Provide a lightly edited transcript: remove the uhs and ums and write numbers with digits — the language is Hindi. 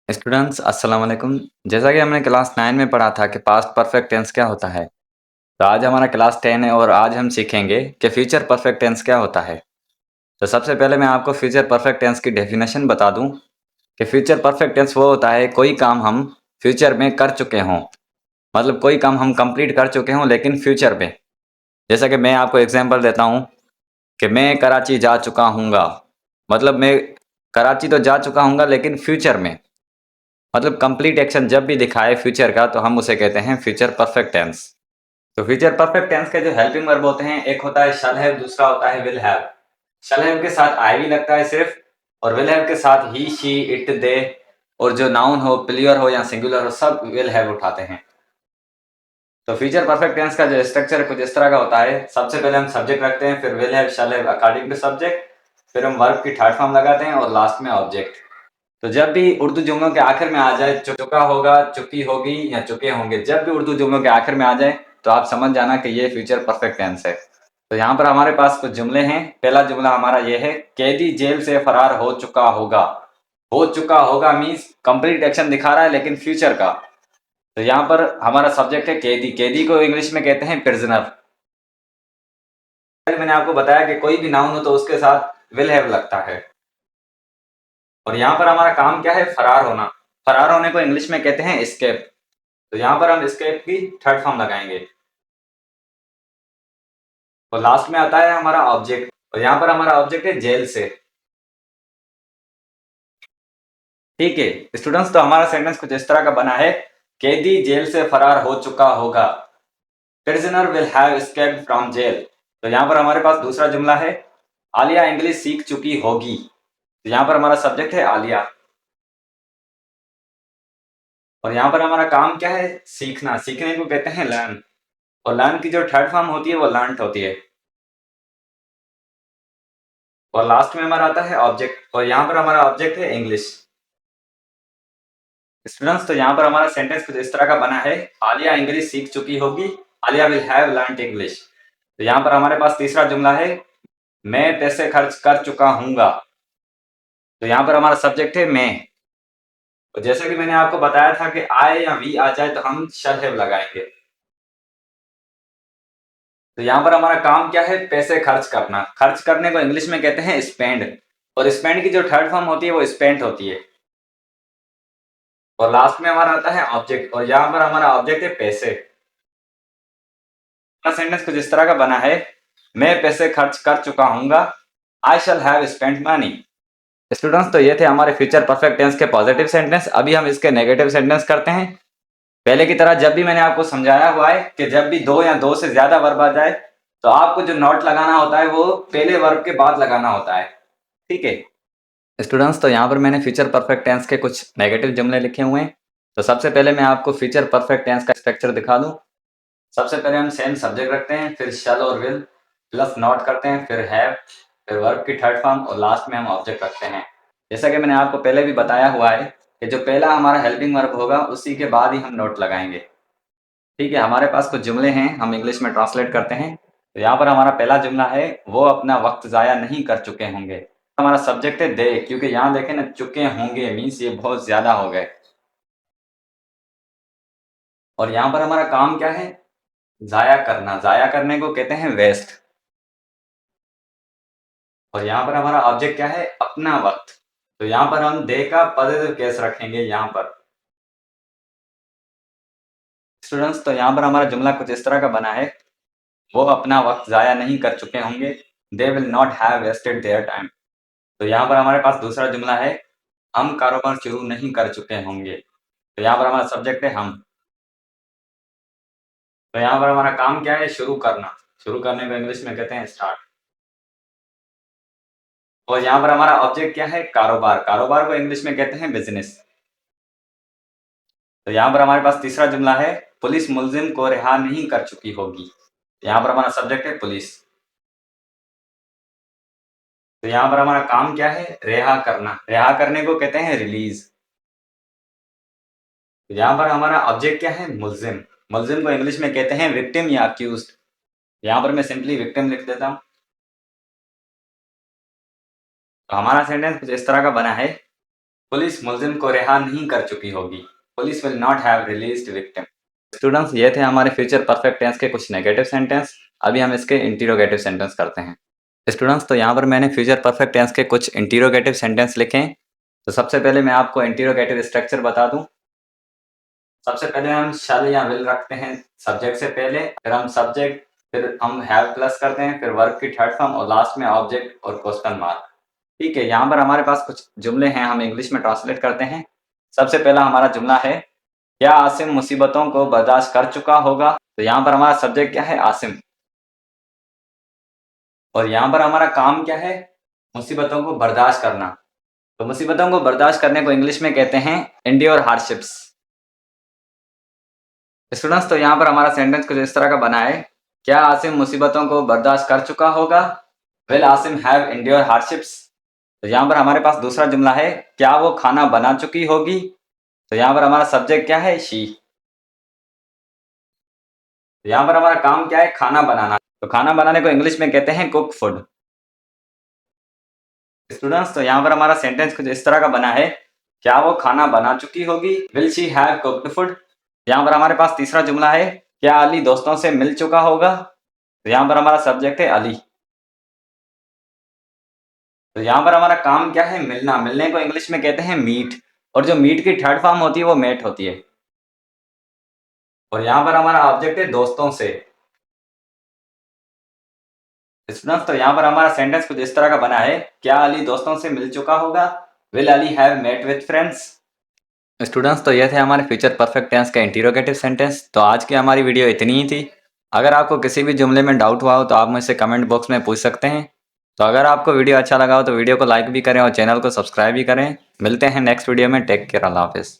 स्टूडेंट्स अस्सलाम वालेकुम। जैसा कि हमने क्लास 9 में पढ़ा था कि पास्ट परफेक्ट टेंस क्या होता है, तो आज हमारा क्लास 10 है और आज हम सीखेंगे कि फ्यूचर परफेक्ट टेंस क्या होता है। तो सबसे पहले मैं आपको फ्यूचर परफेक्ट टेंस की डेफिनेशन बता दूं कि फ्यूचर परफेक्ट टेंस वो होता है कोई काम हम फ्यूचर में कर चुके हों, मतलब कोई काम हम कंप्लीट कर चुके हों लेकिन फ्यूचर में। जैसा कि मैं आपको एग्जांपल देता हूं कि मैं कराची जा चुका हूँगा, मतलब मैं कराची तो जा चुका हूँगा लेकिन फ्यूचर में, मतलब कंप्लीट एक्शन जब भी दिखाए फ्यूचर का तो हम उसे कहते हैं फ्यूचर परफेक्ट टेंस। तो फ्यूचर परफेक्ट टेंस के जो हेल्पिंग वर्ब होते हैं, एक होता है शैल हैव, दूसरा होता है विल हैव। शैल हैव के साथ आई भी लगता है सिर्फ, और विल हैव के साथ ही, शी, इट, दे, और जो नाउन हो, प्लूरल हो या सिंगुलर हो, सब विल हैव उठाते हैं। तो फ्यूचर परफेक्ट टेंस का जो स्ट्रक्चर कुछ इस तरह का होता है। सबसे पहले हम सब्जेक्ट रखते हैं, फिर will have, shall have according to subject, फिर हम वर्ब की थर्ड फॉर्म लगाते हैं और लास्ट में ऑब्जेक्ट। तो जब भी उर्दू जुमलों के आखिर में आ जाए चुका होगा, चुकी होगी या चुके होंगे, जब भी उर्दू जुमलों के आखिर में आ जाए तो आप समझ जाना कि ये फ्यूचर परफेक्ट टेंस है। तो यहाँ पर हमारे पास कुछ जुमले हैं। पहला जुमला हमारा ये है, कैदी जेल से फरार हो चुका होगा। हो चुका होगा मीन्स कंप्लीट एक्शन दिखा रहा है लेकिन फ्यूचर का। तो यहाँ पर हमारा सब्जेक्ट है कैदी। कैदी को इंग्लिश में कहते हैं प्रिजनर। मैंने आपको बताया कि कोई भी नाउन हो तो उसके साथ विल हैव लगता है। और यहाँ पर हमारा काम क्या है, फरार होना। फरार होने को इंग्लिश में कहते हैं एस्केप। तो यहाँ पर हम एस्केप की थर्ड फॉर्म लगाएंगे। और लास्ट में आता है हमारा ऑब्जेक्ट, और यहाँ पर हमारा ऑब्जेक्ट है जेल से। ठीक है स्टूडेंट्स, तो हमारा सेंटेंस कुछ इस तरह का बना है, कैदी जेल से फरार हो चुका होगा। Prisoner will have escaped from jail. तो यहाँ पर हमारे पास दूसरा जुमला है, आलिया इंग्लिश सीख चुकी होगी। तो यहाँ पर हमारा सब्जेक्ट है आलिया। और यहाँ पर हमारा काम क्या है, सीखना। सीखने को कहते हैं लर्न। और लर्न की जो थर्ड फॉर्म होती है वो लर्नड होती है। और लास्ट में हमारा आता है ऑब्जेक्ट, और यहाँ पर हमारा ऑब्जेक्ट है इंग्लिश। स्टूडेंट्स, तो यहाँ पर हमारा सेंटेंस कुछ इस तरह का बना है, आलिया इंग्लिश सीख चुकी होगी, Alia will have learned English. तो यहाँ पर हमारे पास तीसरा जुमला है, मैं पैसे खर्च कर चुका हूँगा। तो यहाँ पर हमारा सब्जेक्ट है मैं। तो जैसे कि मैंने आपको बताया था कि आई या वी आ जाए तो हम शैल हैव लगाएंगे। तो यहाँ पर हमारा काम क्या है, पैसे खर्च करना। खर्च करने को इंग्लिश में कहते हैं स्पेंड। और स्पेंड की जो थर्ड फॉर्म होती है वो स्पेंट होती है। और लास्ट में हमारा आता है ऑब्जेक्ट, और यहाँ पर हमारा ऑब्जेक्ट है पैसे। सेंटेंस कुछ इस तरह का बना है, मैं पैसे खर्च कर चुका हूँगा, I shall have spent money. Students, तो ये थे हमारे फ्यूचर परफेक्ट टेंस के पॉजिटिव सेंटेंस। अभी हम इसके नेगेटिव सेंटेंस करते हैं। पहले की तरह जब भी मैंने आपको समझाया हुआ है कि जब भी दो या दो से ज्यादा वर्ब आ जाए तो आपको जो नॉट लगाना होता है वो पहले वर्ब के बाद लगाना होता है। ठीक है स्टूडेंट्स, तो यहाँ पर मैंने फ्यूचर परफेक्ट टेंस के कुछ नेगेटिव जुमले लिखे हुए हैं। तो सबसे पहले मैं आपको फ्यूचर परफेक्ट टेंस का स्ट्रक्चर दिखा दूं। सबसे पहले हम सेम सब्जेक्ट रखते हैं, फिर शैल और विल प्लस नॉट करते हैं, फिर हैव, फिर वर्ब की थर्ड फॉर्म, और लास्ट में हम ऑब्जेक्ट रखते हैं। जैसा कि मैंने आपको पहले भी बताया हुआ है कि जो पहला हमारा हेल्पिंग वर्ब होगा उसी के बाद ही हम नोट लगाएंगे। ठीक है, हमारे पास कुछ जुमले हैं, हम इंग्लिश में ट्रांसलेट करते हैं। तो यहाँ पर हमारा पहला जुमला है, वो अपना वक्त जाया नहीं कर चुके होंगे। हमारा सब्जेक्ट है दे, क्योंकि यहाँ देखें ना, चुके होंगे मीन्स ये बहुत ज्यादा हो गए। और यहाँ पर हमारा काम क्या है, जाया करना। जाया करने को कहते हैं वेस्ट। और यहाँ पर हमारा ऑब्जेक्ट क्या है, अपना वक्त। तो यहाँ पर हम दे का पॉजिटिव केस रखेंगे यहाँ पर। स्टूडेंट्स, तो यहाँ पर हमारा जुमला कुछ इस तरह का बना है, वो अपना वक्त जाया नहीं कर चुके होंगे, they will not have wasted their time. तो यहाँ पर हमारे पास दूसरा जुमला है, हम कारोबार शुरू नहीं कर चुके होंगे। तो यहाँ पर हमारा सब्जेक्ट है हम। तो यहाँ पर हमारा काम क्या है, शुरू करना। शुरू करने को इंग्लिश में कहते हैं स्टार्ट। और यहाँ पर हमारा ऑब्जेक्ट क्या है, कारोबार। कारोबार को इंग्लिश में कहते हैं बिजनेस। तो यहाँ पर हमारे पास तीसरा जुमला है, पुलिस मुलजिम को रिहा नहीं कर चुकी होगी। यहाँ पर हमारा सब्जेक्ट है पुलिस। तो यहाँ पर हमारा काम क्या है, रिहा करना। रिहा करने को कहते हैं रिलीज। तो यहाँ पर हमारा ऑब्जेक्ट क्या है, मुलजिम। मुलजिम को इंग्लिश में कहते हैं विक्टिम या अक्यूज्ड। यहाँ पर मैं सिंपली विक्टिम लिख देता हूँ। तो हमारा सेंटेंस कुछ इस तरह का बना है, पुलिस मुलजिम को रिहा नहीं कर चुकी होगी। Police will not have released victim. Students, ये थे हमारे फ्यूचर परफेक्ट टेंस के कुछ नेगेटिव सेंटेंस। अभी हम इसके इंटीरोगेटिव सेंटेंस करते हैं। स्टूडेंट्स, तो यहाँ पर मैंने फ्यूचर परफेक्ट टेंस के कुछ इंटीरोगेटिव सेंटेंस लिखे हैं। तो सबसे पहले मैं आपको इंटीरोगेटिव स्ट्रक्चर बता दूं। सबसे पहले हम शैल या विल रखते हैं सब्जेक्ट से पहले, फिर हम सब्जेक्ट, फिर हम हैव प्लस करते हैं, फिर वर्ब की थर्ड फॉर्म और लास्ट में ऑब्जेक्ट और क्वेश्चन मार्क। ठीक है, यहाँ पर हमारे पास कुछ जुमले हैं, हम इंग्लिश में ट्रांसलेट करते हैं। सबसे पहला हमारा जुमला है, क्या आसिम मुसीबतों को बर्दाश्त कर चुका होगा। तो यहाँ पर हमारा सब्जेक्ट क्या है, आसिम। और यहाँ पर हमारा काम क्या है, मुसीबतों को बर्दाश्त करना। तो मुसीबतों को बर्दाश्त करने को इंग्लिश में कहते हैं एंड्योर हार्डशिप्स। स्टूडेंट्स, तो यहाँ पर हमारा सेंटेंस कुछ इस तरह का बना है, क्या आसिम मुसीबतों को बर्दाश्त कर चुका होगा। Will Asim have endure hardships. तो यहाँ पर हमारे पास दूसरा जुमला है, क्या वो खाना बना चुकी होगी। तो यहाँ पर हमारा सब्जेक्ट क्या है, शी। तो यहाँ पर हमारा काम क्या है, खाना बनाना। तो खाना बनाने को इंग्लिश में कहते हैं कुक फूड। स्टूडेंट्स, तो यहाँ पर हमारा सेंटेंस कुछ इस तरह का बना है, क्या वो खाना बना चुकी होगी। Will she have cooked food. यहाँ पर हमारे पास तीसरा जुमला है, क्या अली दोस्तों से मिल चुका होगा। तो यहाँ पर हमारा सब्जेक्ट है अली। तो यहाँ पर हमारा काम क्या है, मिलना। मिलने को इंग्लिश में कहते हैं मीट, और जो मीट की थर्ड फॉर्म होती है वो मेट होती है। और यहाँ पर हमारा ऑब्जेक्ट है दोस्तों से। स्टूडेंट्स, तो यहाँ पर हमारा सेंटेंस कुछ इस तरह का बना है, क्या अली दोस्तों से मिल चुका होगा। Will early have met with friends. Students, तो ये थे हमारे फ्यूचर परफेक्ट टेंस के इंटीरोगेटिव सेंटेंस। तो आज की हमारी वीडियो इतनी ही थी। अगर आपको किसी भी जुमले में डाउट हुआ हो तो आप मुझसे कमेंट बॉक्स में पूछ सकते हैं। तो अगर आपको वीडियो अच्छा लगा हो तो वीडियो को लाइक भी करें और चैनल को सब्सक्राइब भी करें। मिलते हैं नेक्स्ट वीडियो में। टेक केयर, अल्लाह हाफिज़।